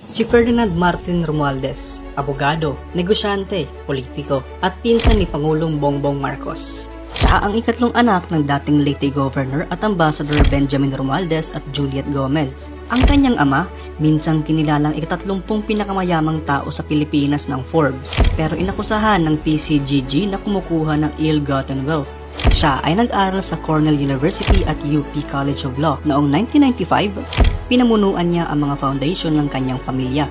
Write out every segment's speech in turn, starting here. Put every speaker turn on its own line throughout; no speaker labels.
Si Ferdinand Martin Romualdez, abogado, negosyante, politiko, at pinsan ni Pangulong Bongbong Marcos. Siya ang ikatlong anak ng dating Leyte Governor at Ambassador Benjamin Romualdez at Juliet Gomez. Ang kanyang ama, minsang kinilalang ika-30 pinakamayamang tao sa Pilipinas ng Forbes, pero inakusahan ng PCGG na kumukuha ng ill-gotten wealth. Siya ay nag-aral sa Cornell University at UP College of Law. Noong 1995, pinamunuan niya ang mga foundation ng kanyang pamilya.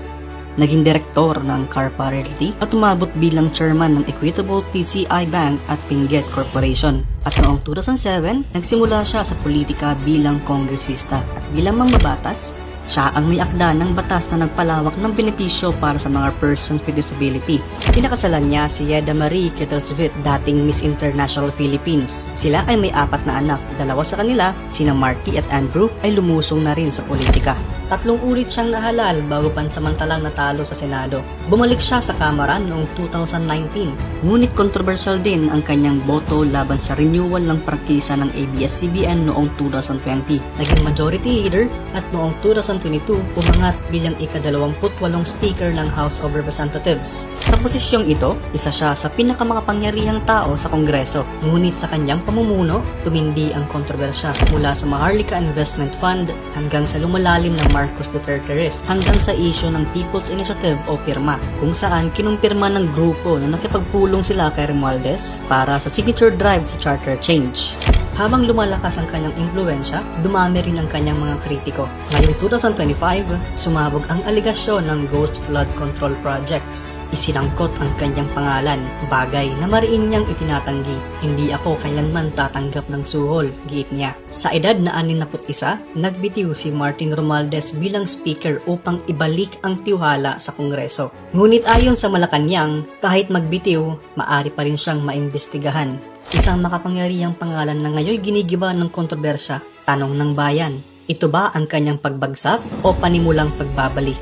Naging direktor ng Carpa Realty at umabot bilang chairman ng Equitable PCI Bank at Pinget Corporation. At noong 2007, nagsimula siya sa politika bilang kongresista at bilang mambabatas, siya ang may akda ng batas na nagpalawak ng benepisyo para sa mga persons with disability. Pinakasalan niya si Yeda Marie Kettlesvit, dating Miss International Philippines. Sila ay may 4 na anak. 2 sa kanila, sina Marty at Andrew, ay lumusong na rin sa politika. 3 ulit siyang nahalal bago pansamantalang natalo sa Senado. Bumalik siya sa Kamara noong 2019. Ngunit kontrobersyal din ang kanyang boto laban sa renewal ng prangkisa ng ABS-CBN noong 2020. Naging majority leader at noong 2022 umangat bilang ika-28 Speaker ng House of Representatives. Sa posisyong ito, isa siya sa pinakamakapangyarihang tao sa Kongreso. Ngunit sa kanyang pamumuno, tumindi ang kontrobersya mula sa Maharlika Investment Fund hanggang sa lumalalim ng Marcos Duterte Rift hanggang sa issue ng People's Initiative o PIRMA, kung saan kinumpirma ng grupo na nakipagpulong sila kay Romualdez para sa signature drive sa charter change. Habang lumalakas ang kanyang impluensya, dumami rin ang kanyang mga kritiko. Ngayong 2025, sumabog ang aligasyon ng Ghost Flood Control Projects. Isinangkot ang kanyang pangalan, bagay na mariin niyang itinatanggi. Hindi ako kailanman tatanggap ng suhol, giit niya. Sa edad na 61, nagbitiw si Martin Romualdez bilang speaker upang ibalik ang tiwala sa Kongreso. Ngunit ayon sa Malacanang, kahit magbitiw, maari pa rin siyang maimbestigahan. Isang makapangyarihang pangalan na ngayon ginigiba ng kontrobersya. Tanong ng bayan, ito ba ang kanyang pagbagsak o panimulang pagbabalik?